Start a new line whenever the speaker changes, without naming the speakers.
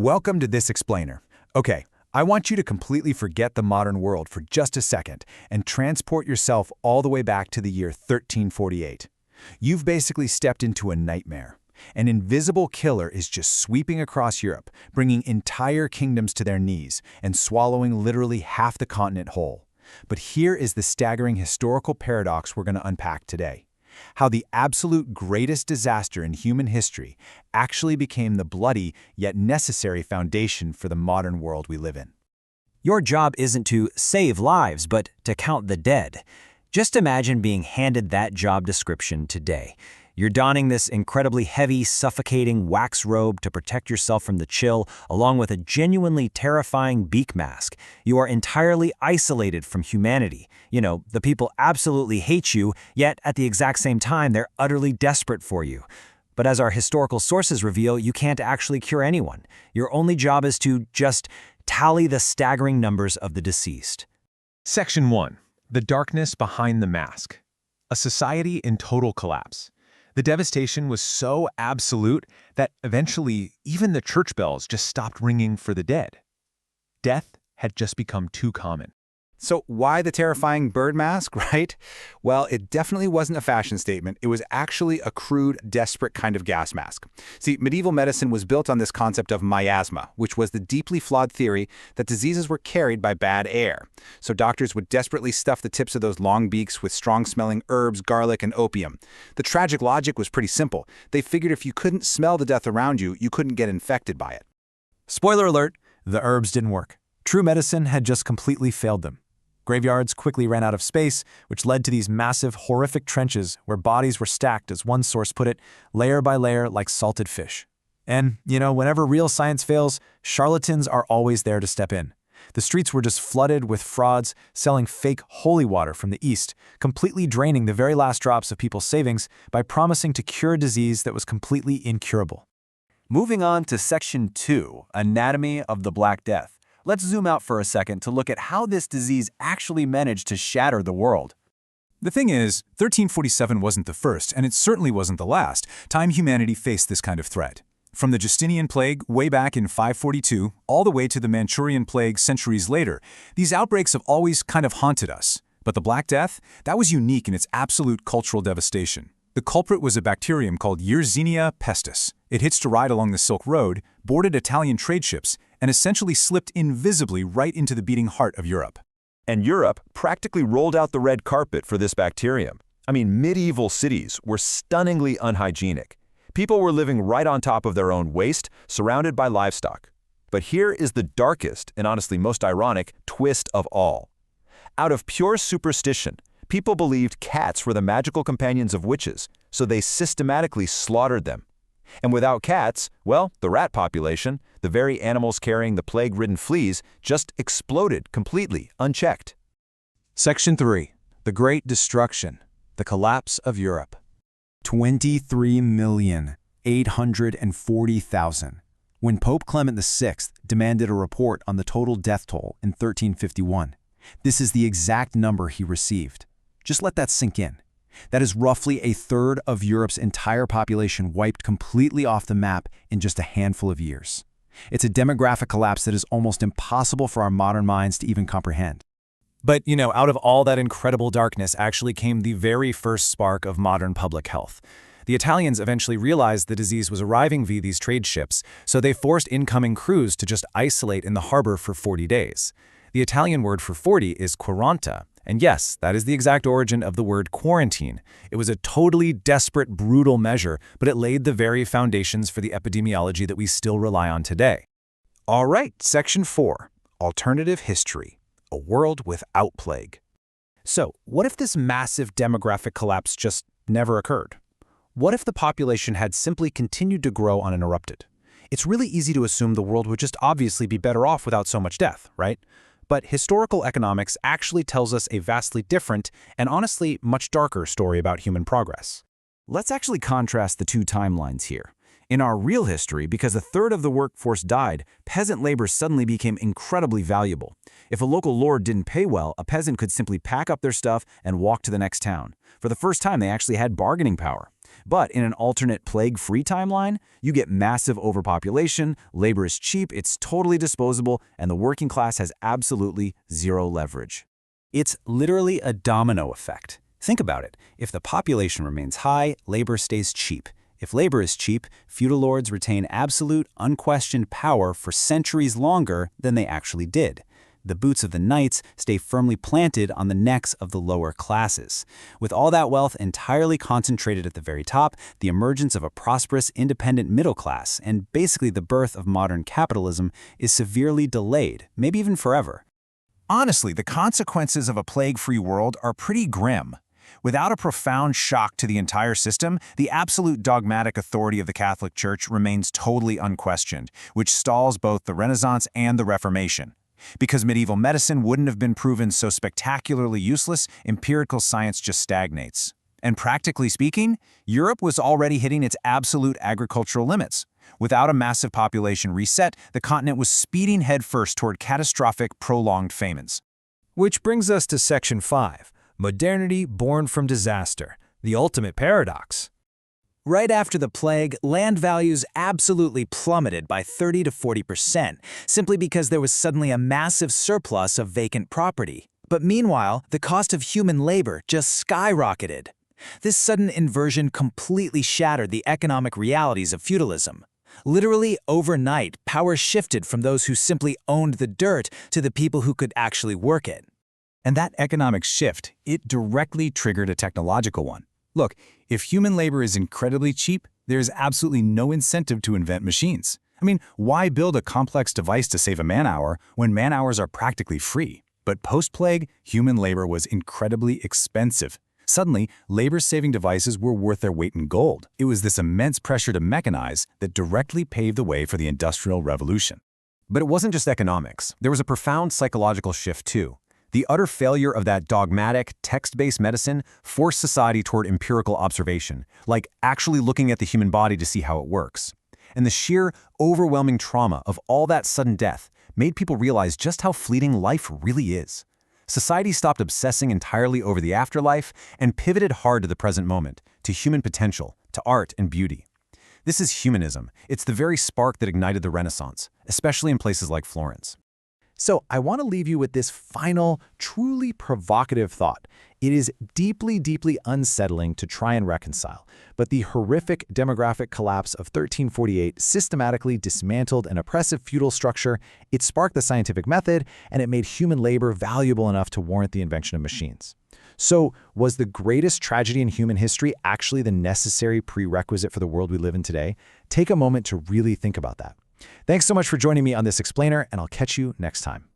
Welcome to This Explainer. Okay, I want you to completely forget the modern world for just a second and transport yourself all the way back to the year 1348. You've basically stepped into a nightmare. An invisible killer is just sweeping across Europe, bringing entire kingdoms to their knees and swallowing literally half the continent whole. But here is the staggering historical paradox we're going to unpack today. How the absolute greatest disaster in human history actually became the bloody yet necessary foundation for the modern world we live in.
Your job isn't to save lives, but to count the dead. Just imagine being handed that job description today. You're donning this incredibly heavy, suffocating wax robe to protect yourself from the chill, along with a genuinely terrifying beak mask. You are entirely isolated from humanity. The people absolutely hate you, yet at the exact same time, they're utterly desperate for you. But as our historical sources reveal, you can't actually cure anyone. Your only job is to just tally the staggering numbers of the deceased.
Section 1. The darkness behind the mask. A society in total collapse. The devastation was so absolute that eventually even the church bells just stopped ringing for the dead. Death had just become too common.
So why the terrifying bird mask, right? Well, it definitely wasn't a fashion statement. It was actually a crude, desperate kind of gas mask. See, medieval medicine was built on this concept of miasma, which was the deeply flawed theory that diseases were carried by bad air. So doctors would desperately stuff the tips of those long beaks with strong-smelling herbs, garlic, and opium. The tragic logic was pretty simple. They figured if you couldn't smell the death around you, you couldn't get infected by it.
Spoiler alert, the herbs didn't work. True medicine had just completely failed them. Graveyards quickly ran out of space, which led to these massive, horrific trenches where bodies were stacked, as one source put it, layer by layer like salted fish. And, whenever real science fails, charlatans are always there to step in. The streets were just flooded with frauds selling fake holy water from the East, completely draining the very last drops of people's savings by promising to cure a disease that was completely incurable.
Moving on to Section 2, Anatomy of the Black Death. Let's zoom out for a second to look at how this disease actually managed to shatter the world.
The thing is, 1347 wasn't the first, and it certainly wasn't the last time humanity faced this kind of threat. From the Justinian plague way back in 542, all the way to the Manchurian plague centuries later, these outbreaks have always kind of haunted us. But the Black Death, that was unique in its absolute cultural devastation. The culprit was a bacterium called Yersinia pestis. It hitched a ride along the Silk Road, boarded Italian trade ships, and essentially slipped invisibly right into the beating heart of Europe.
And Europe practically rolled out the red carpet for this bacterium. Medieval cities were stunningly unhygienic. People were living right on top of their own waste, surrounded by livestock. But here is the darkest, and honestly most ironic, twist of all. Out of pure superstition, people believed cats were the magical companions of witches, so they systematically slaughtered them. And without cats, well, the rat population, the very animals carrying the plague-ridden fleas, just exploded completely, unchecked.
Section 3. The Great Destruction. The Collapse of Europe. 23,840,000. When Pope Clement VI demanded a report on the total death toll in 1351, this is the exact number he received. Just let that sink in. That is roughly a third of Europe's entire population wiped completely off the map in just a handful of years. It's a demographic collapse that is almost impossible for our modern minds to even comprehend.
But, out of all that incredible darkness actually came the very first spark of modern public health. The Italians eventually realized the disease was arriving via these trade ships, so they forced incoming crews to just isolate in the harbor for 40 days. The Italian word for 40 is quaranta. And yes, that is the exact origin of the word quarantine. It was a totally desperate, brutal measure, but it laid the very foundations for the epidemiology that we still rely on today. All right, Section 4, Alternative History, a world without plague. So, what if this massive demographic collapse just never occurred? What if the population had simply continued to grow uninterrupted? It's really easy to assume the world would just obviously be better off without so much death, right? But historical economics actually tells us a vastly different and honestly much darker story about human progress.
Let's actually contrast the two timelines here. In our real history, because a third of the workforce died, peasant labor suddenly became incredibly valuable. If a local lord didn't pay well, a peasant could simply pack up their stuff and walk to the next town. For the first time, they actually had bargaining power. But in an alternate plague-free timeline, you get massive overpopulation, labor is cheap, it's totally disposable, and the working class has absolutely zero leverage.
It's literally a domino effect. Think about it. If the population remains high, labor stays cheap. If labor is cheap, feudal lords retain absolute, unquestioned power for centuries longer than they actually did. The boots of the knights stay firmly planted on the necks of the lower classes. With all that wealth entirely concentrated at the very top, the emergence of a prosperous, independent middle class, and basically the birth of modern capitalism, is severely delayed, maybe even forever.
Honestly, the consequences of a plague-free world are pretty grim. Without a profound shock to the entire system, the absolute dogmatic authority of the Catholic Church remains totally unquestioned, which stalls both the Renaissance and the Reformation. Because medieval medicine wouldn't have been proven so spectacularly useless, empirical science just stagnates. And practically speaking, Europe was already hitting its absolute agricultural limits. Without a massive population reset, the continent was speeding headfirst toward catastrophic, prolonged famines.
Which brings us to Section 5, Modernity Born from Disaster, the Ultimate Paradox.
Right after the plague, land values absolutely plummeted by 30 to 40%, simply because there was suddenly a massive surplus of vacant property. But meanwhile, the cost of human labor just skyrocketed. This sudden inversion completely shattered the economic realities of feudalism. Literally overnight, power shifted from those who simply owned the dirt to the people who could actually work it.
And that economic shift, it directly triggered a technological one. Look, if human labor is incredibly cheap, there's absolutely no incentive to invent machines. I mean, why build a complex device to save a man-hour when man-hours are practically free? But post-plague, human labor was incredibly expensive. Suddenly, labor-saving devices were worth their weight in gold. It was this immense pressure to mechanize that directly paved the way for the Industrial Revolution.
But it wasn't just economics. There was a profound psychological shift too. The utter failure of that dogmatic, text-based medicine forced society toward empirical observation, like actually looking at the human body to see how it works. And the sheer, overwhelming trauma of all that sudden death made people realize just how fleeting life really is. Society stopped obsessing entirely over the afterlife and pivoted hard to the present moment, to human potential, to art and beauty. This is humanism. It's the very spark that ignited the Renaissance, especially in places like Florence.
So I want to leave you with this final, truly provocative thought. It is deeply, deeply unsettling to try and reconcile, but the horrific demographic collapse of 1348 systematically dismantled an oppressive feudal structure, it sparked the scientific method, and it made human labor valuable enough to warrant the invention of machines. So, was the greatest tragedy in human history actually the necessary prerequisite for the world we live in today? Take a moment to really think about that. Thanks so much for joining me on this explainer, and I'll catch you next time.